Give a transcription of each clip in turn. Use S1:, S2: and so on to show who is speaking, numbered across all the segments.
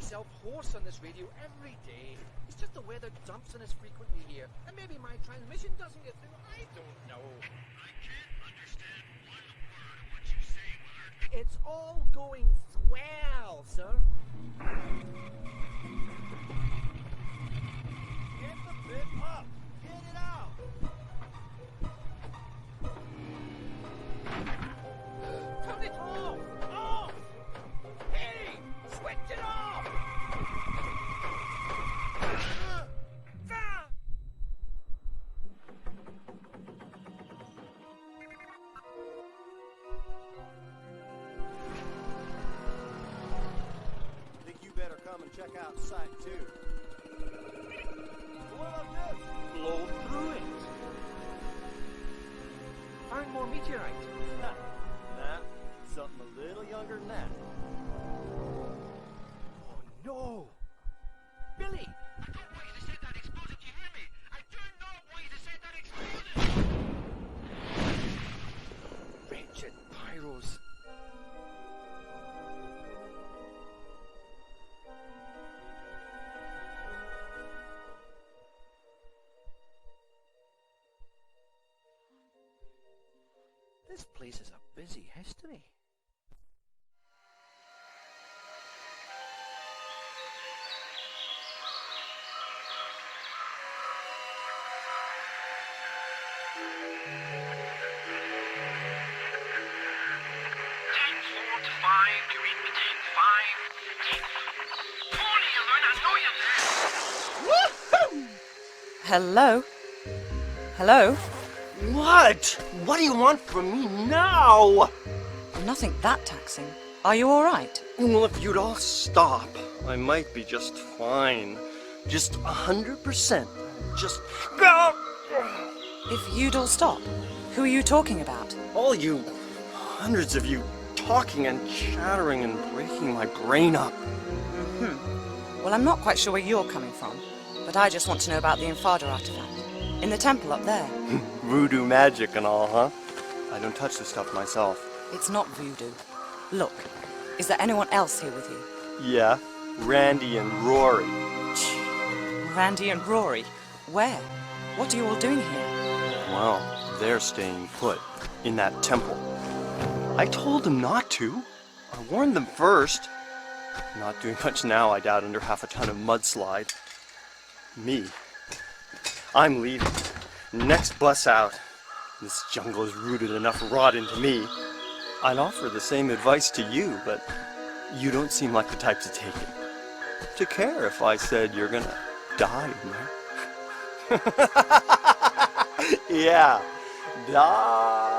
S1: myself hoarse on this radio every day. It's just the weather dumps on us frequently here. And maybe my transmission doesn't get through. I don't know.
S2: I can't understand one word of what you say, Willard.
S1: It's all going swell, sir.
S3: Get the bit up. Get it out.
S1: Turn it off! Off! Hey! Switch it off!
S3: Think you better come and check out Site 2. What about this?
S1: Blow through it. Find more meteorites.
S3: Nah, something a little younger than that.
S1: Oh no! Billy!
S2: I don't know why you said that explosive. Do you hear me? I don't know why you said that explosive.
S1: Wretched pyros. This place is a busy history.
S4: Hello? Hello?
S3: What? What do you want from me now?
S4: Nothing that taxing. Are you all right?
S3: Well, if you'd all stop, I might be just fine. Just 100%. Just go!
S4: If you'd all stop, who are you talking about?
S3: All you, hundreds of you, talking and chattering and breaking my brain up.
S4: Well, I'm not quite sure where you're coming from, but I just want to know about the Infada artifact. In the temple up there.
S3: Voodoo magic and all, huh? I don't touch the stuff myself.
S4: It's not voodoo. Look, is there anyone else here with you?
S3: Yeah, Randy and Rory.
S4: Randy and Rory? Where? What are you all doing here?
S3: Well, they're staying put in that temple. I told them not to. I warned them first. Not doing much now, I doubt, under half a ton of mudslide. Me. I'm leaving. Next bus out. This jungle has rooted enough rot into me. I'd offer the same advice to you, but you don't seem like the type to take it. To care if I said you're gonna die in there. Yeah, die.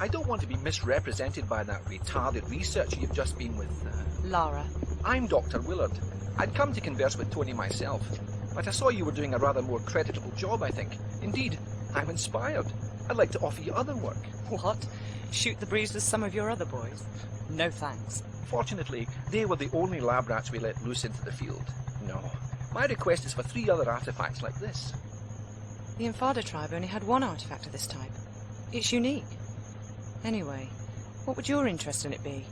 S1: I don't want to be misrepresented by that retarded researcher you've just been with.
S4: Lara.
S1: I'm Dr. Willard. I'd come to converse with Tony myself, but I saw you were doing a rather more creditable job, I think. Indeed, I'm inspired. I'd like to offer you other work.
S4: What? Shoot the breeze with some of your other boys? No thanks.
S1: Fortunately, they were the only lab rats we let loose into the field. No. My request is for 3 other artifacts like this.
S4: The Infada tribe only had one artifact of this type. It's unique. Anyway, what would your interest in it be?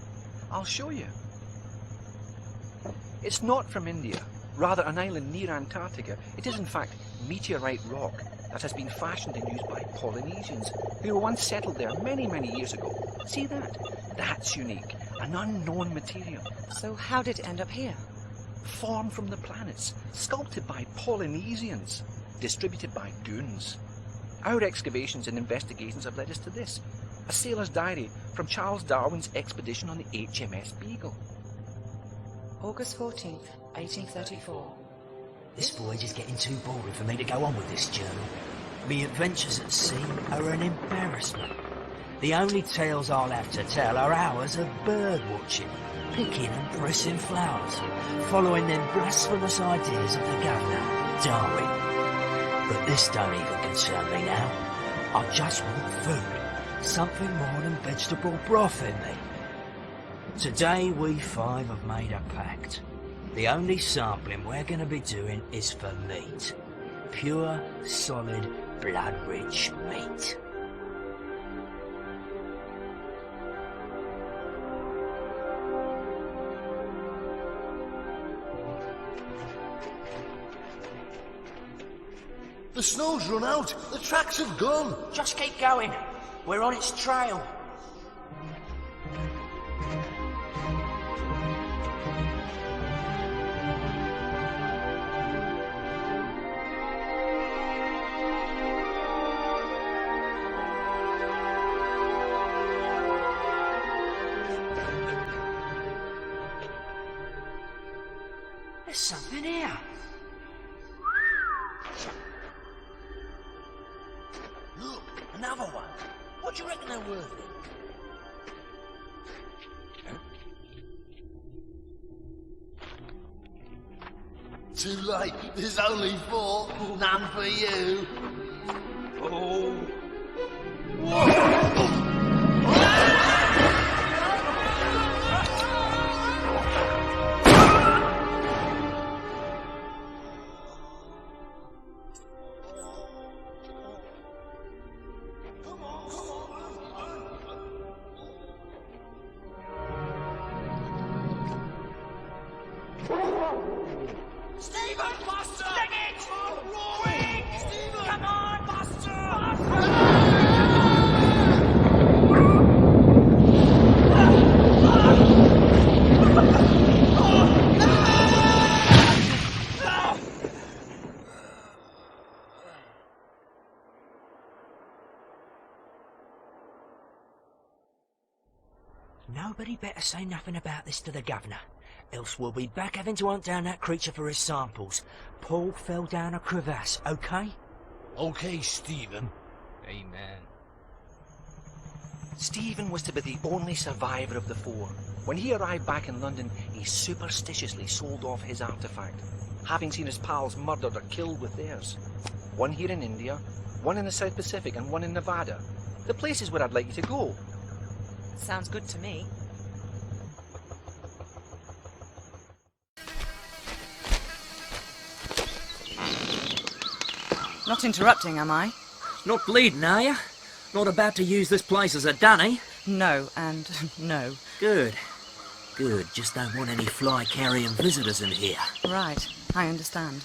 S1: I'll show you. It's not from India, rather an island near Antarctica. It is in fact meteorite rock that has been fashioned and used by Polynesians who were once settled there many, many years ago. See that? That's unique. An unknown material.
S4: So how did it end up here?
S1: Formed from the planets, sculpted by Polynesians, distributed by goons. Our excavations and investigations have led us to this. A sailor's diary from Charles Darwin's expedition on the HMS Beagle.
S4: August 14th, 1834.
S5: This voyage is getting too boring for me to go on with this journal. Me adventures at sea are an embarrassment. The only tales I'll have to tell are hours of bird watching, picking and pressing flowers, following them blasphemous ideas of the governor, Darwin. But this don't even concern me now. I just want food, something more than vegetable broth in me. Today we five have made a pact. The only sampling we're going to be doing is for meat. Pure, solid, blood-rich meat.
S6: The snow's run out. The tracks have gone.
S5: Just keep going. We're on its trail. There's something here.
S6: Look, another one. What do you reckon they're worth? Too late. There's only 4. None for you. Oh.
S2: Stephen, Buster! Stick it! Quick! Stephen! Come on, Buster!
S5: Nobody better say nothing about this to the governor, else we'll be back having to hunt down that creature for his samples. Paul fell down a crevasse, okay?
S6: Okay, Stephen.
S2: Amen.
S1: Stephen was to be the only survivor of the 4. When he arrived back in London, he superstitiously sold off his artifact, having seen his pals murdered or killed with theirs. One here in India, one in the South Pacific, and one in Nevada. The places where I'd like you to go.
S4: Sounds good to me. Not interrupting, am I?
S5: Not bleeding, are you? Not about to use this place as a dunny?
S4: No, and no.
S5: Good. Good, just don't want any fly-carrying visitors in here.
S4: Right, I understand.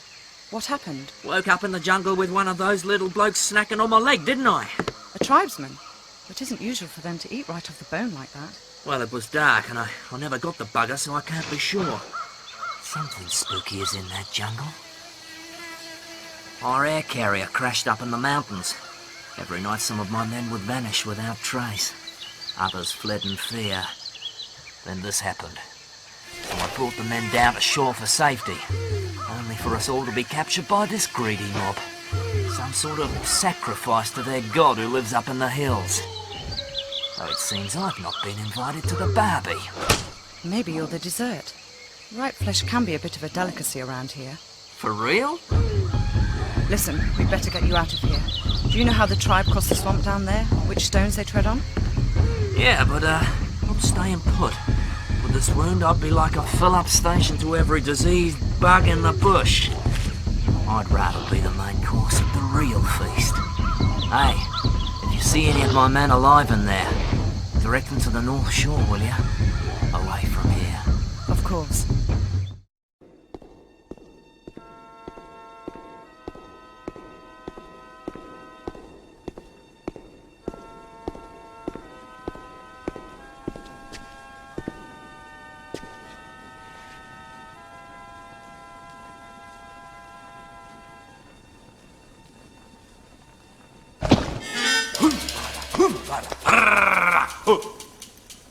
S4: What happened?
S5: Woke up in the jungle with one of those little blokes snacking on my leg, didn't I?
S4: A tribesman? It isn't usual for them to eat right off the bone like that.
S5: Well, it was dark and I never got the bugger, so I can't be sure. Something spooky is in that jungle. Our air carrier crashed up in the mountains. Every night some of my men would vanish without trace. Others fled in fear. Then this happened. So I brought the men down to shore for safety, only for us all to be captured by this greedy mob. Some sort of sacrifice to their god who lives up in the hills. Though it seems I've not been invited to the barbie.
S4: Maybe you're the dessert. Ripe flesh can be a bit of a delicacy around here.
S5: For real?
S4: Listen, we'd better get you out of here. Do you know how the tribe crossed the swamp down there? Which stones they tread on?
S5: Yeah, but I'm staying put. With this wound, I'd be like a fill-up station to every diseased bug in the bush. I'd rather be the main course of the real feast. Hey, if you see any of my men alive in there, direct them to the North Shore, will you? Away from here.
S4: Of course.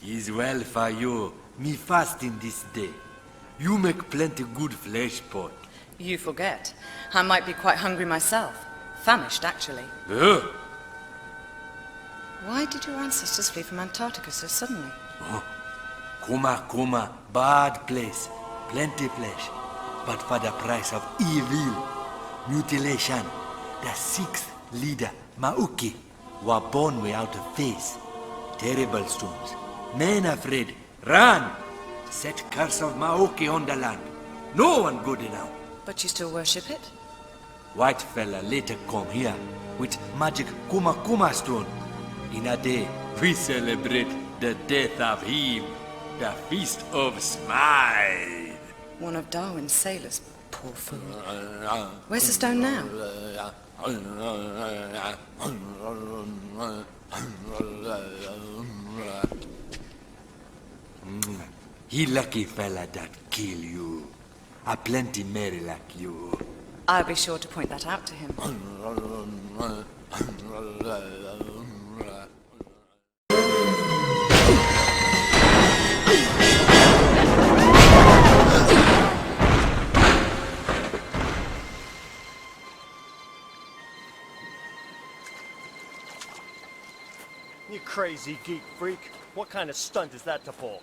S7: Is well for you, me fasting this day. You make plenty good flesh pot.
S4: You forget. I might be quite hungry myself. Famished, actually.
S7: Ugh.
S4: Why did your ancestors flee from Antarctica so suddenly?
S7: Kuma, bad place. Plenty flesh. But for the price of evil. Mutilation. The sixth leader, Mauki, were born without a face. Terrible storms. Men afraid. Run! Set curse of Maoki on the land. No one good enough.
S4: But you still worship it?
S7: White fella later come here with magic Kuma stone. In a day, we celebrate the death of him. The Feast of Smile.
S4: One of Darwin's sailors. Poor fool. Where's the stone now?
S7: He lucky fella that kill you. A plenty merry like you.
S4: I'll be sure to point that out to him.
S3: You crazy geek freak. What kind of stunt is that to pull?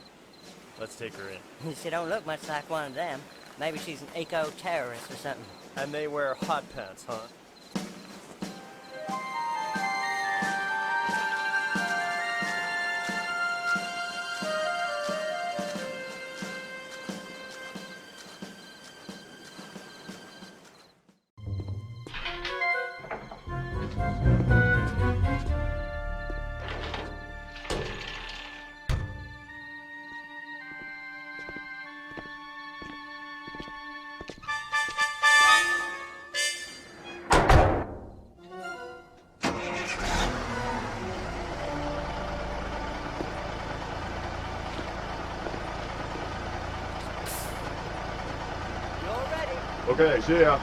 S3: Let's take her in.
S8: She don't look much like one of them. Maybe she's an eco-terrorist or something.
S3: And they wear hot pants, huh?
S9: Okay, see ya.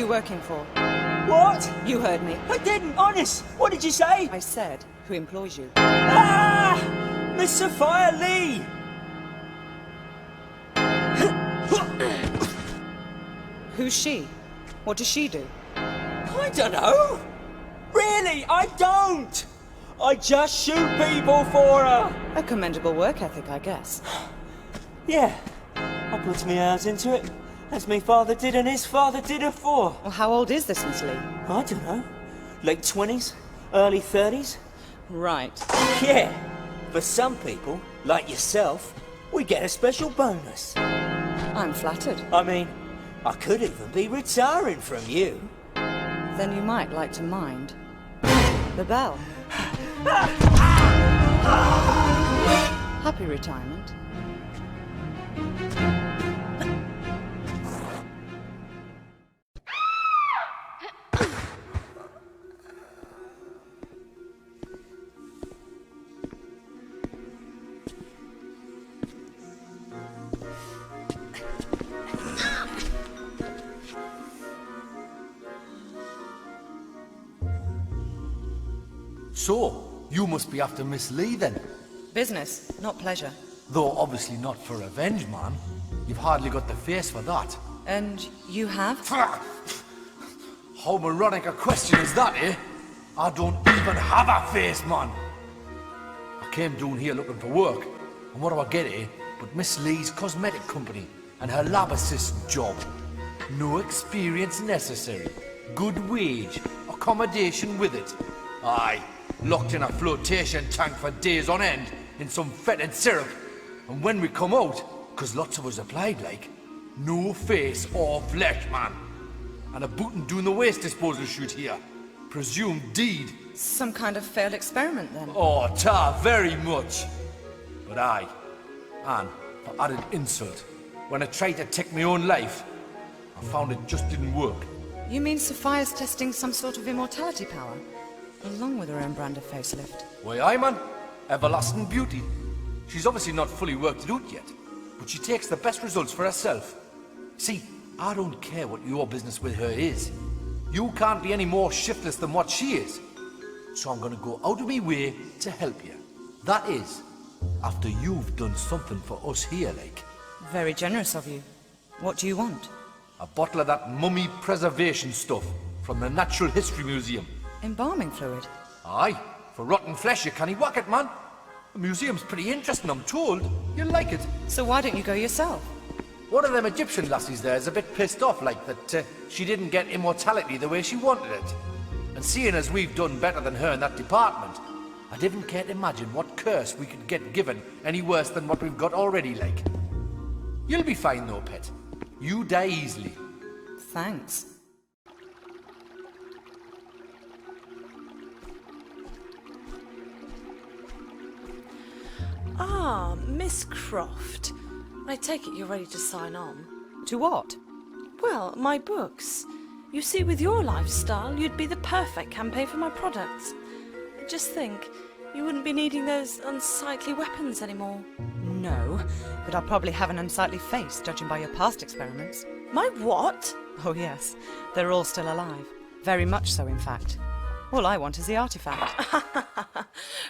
S4: Working for?
S5: What?
S4: You heard me.
S5: I didn't, honest. What did you say?
S4: I said, who employs you?
S5: Ah! Miss Sophia Lee!
S4: Who's she? What does she do?
S5: I don't know. Really, I don't. I just shoot people for her.
S4: A commendable work ethic, I guess.
S5: Yeah, I put me hours into it. As my father did and his father did afore.
S4: Well, how old is this Miss Lee?
S5: I don't know. Late 20s? Early 30s?
S4: Right.
S5: Yeah. For some people, like yourself, we get a special bonus.
S4: I'm flattered.
S5: I mean, I could even be retiring from you.
S4: Then you might like to mind the bell. Happy retirement.
S7: So, you must be after Miss Lee then.
S4: Business, not pleasure.
S7: Though obviously not for revenge, man. You've hardly got the face for that.
S4: And you have?
S7: How moronic a question is that, eh? I don't even have a face, man. I came down here looking for work, and what do I get, eh? But Miss Lee's cosmetic company and her lab assistant job. No experience necessary. Good wage, accommodation with it. Aye, locked in a flotation tank for days on end in some fetid syrup. And when we come out, 'cause lots of us applied like, no face or flesh, man. And a bootin' doing the waste disposal shoot here. Presumed deed.
S4: Some kind of failed experiment then?
S7: Oh, very much. But aye, and for added insult, when I tried to take my own life, I found it just didn't work.
S4: You mean Sophia's testing some sort of immortality power? Along with her own brand of facelift?
S7: Why, aye, man. Everlasting beauty. She's obviously not fully worked it out yet, but she takes the best results for herself. See, I don't care what your business with her is. You can't be any more shiftless than what she is. So I'm gonna go out of my way to help you. That is, after you've done something for us here, like.
S4: Very generous of you. What do you want?
S7: A bottle of that mummy preservation stuff from the Natural History Museum.
S4: Embalming fluid?
S7: Aye, for rotten flesh you can't whack it, man. The museum's pretty interesting, I'm told. You'll like it.
S4: So why don't you go yourself?
S7: One of them Egyptian lassies there is a bit pissed off, like, that she didn't get immortality the way she wanted it. And seeing as we've done better than her in that department, I didn't care to imagine what curse we could get given any worse than what we've got already, like. You'll be fine though, pet. You die easily.
S4: Thanks.
S9: Ah, Miss Croft. I take it you're ready to sign on.
S4: To what?
S9: Well, my books. You see, with your lifestyle, you'd be the perfect campaign for my products. Just think, you wouldn't be needing those unsightly weapons anymore.
S4: No, but I'll probably have an unsightly face, judging by your past experiments.
S9: My what?
S4: Oh yes, they're all still alive. Very much so, in fact. All I want is the artifact.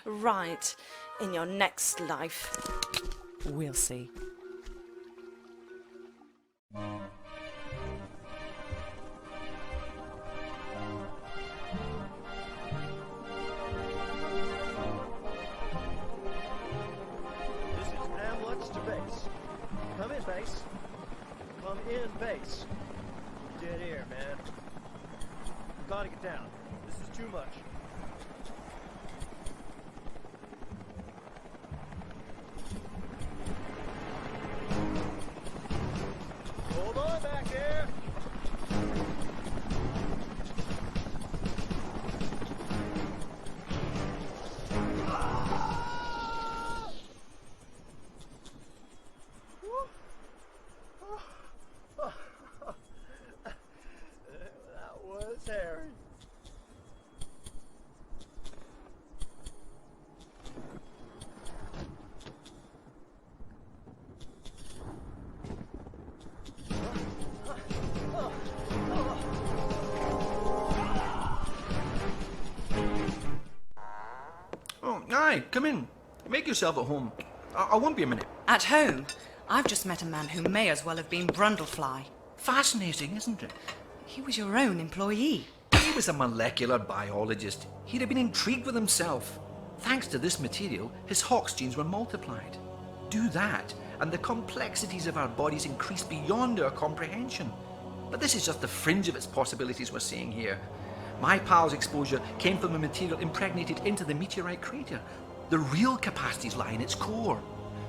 S9: Right. In your next life.
S4: We'll see.
S10: Come in, base. Come in, base. Dead air, man. You gotta get down. This is too much. Hold on back there. That was Harry.
S1: Oh, aye, come in. Make yourself at home. I won't be a minute.
S4: At home? I've just met a man who may as well have been Brundlefly.
S1: Fascinating, isn't it?
S4: He was your own employee.
S1: He was a molecular biologist. He'd have been intrigued with himself. Thanks to this material, his Hox genes were multiplied. Do that, and the complexities of our bodies increase beyond our comprehension. But this is just the fringe of its possibilities we're seeing here. My pal's exposure came from a material impregnated into the meteorite crater. The real capacities lie in its core,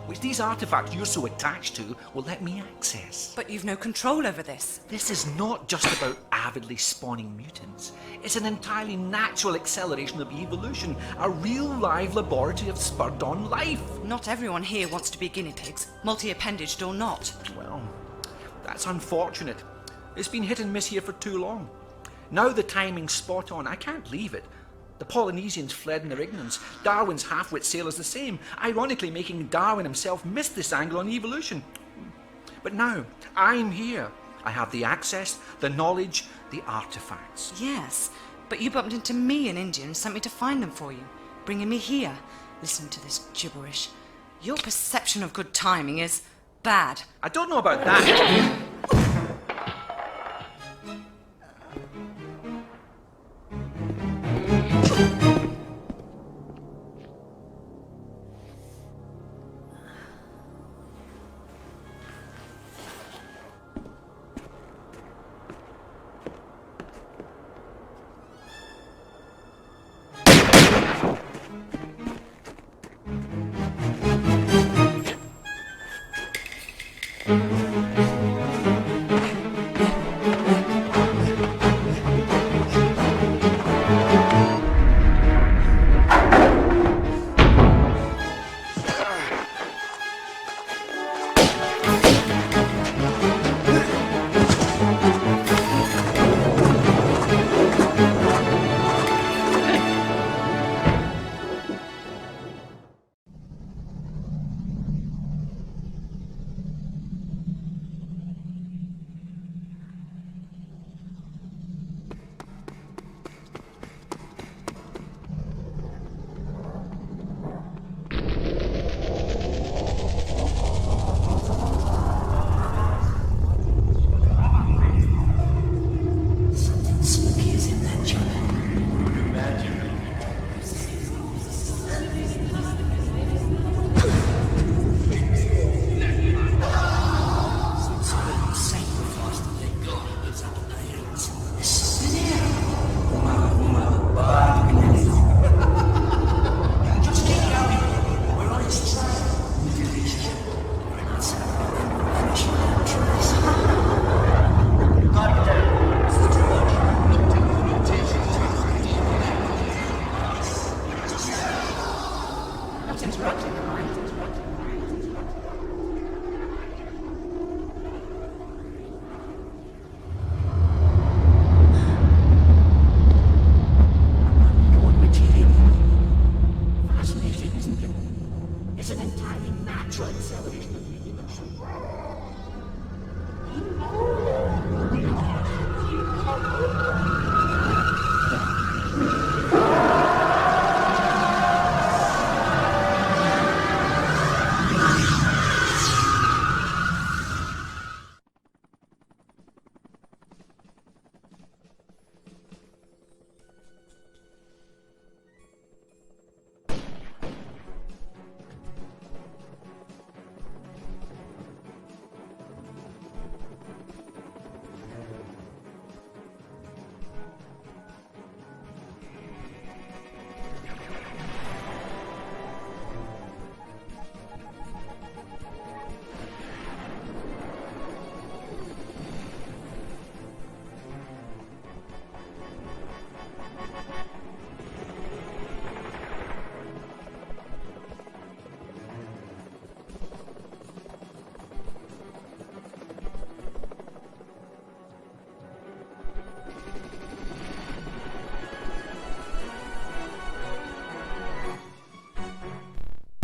S1: which these artifacts you're so attached to will let me access.
S4: But you've no control over this.
S1: This is not just about avidly spawning mutants. It's an entirely natural acceleration of evolution, a real live laboratory of spurred-on life.
S4: Not everyone here wants to be guinea pigs, multi-appendaged or not.
S1: Well, that's unfortunate. It's been hit and miss here for too long. Now the timing's spot on. I can't leave it. The Polynesians fled in their ignorance. Darwin's half-wit sailors the same, ironically making Darwin himself miss this angle on evolution. But now, I'm here. I have the access, the knowledge, the artifacts.
S4: Yes, but you bumped into me in India and sent me to find them for you. bringing me here, listening to this gibberish. Your perception of good timing is bad.
S1: I don't know about that.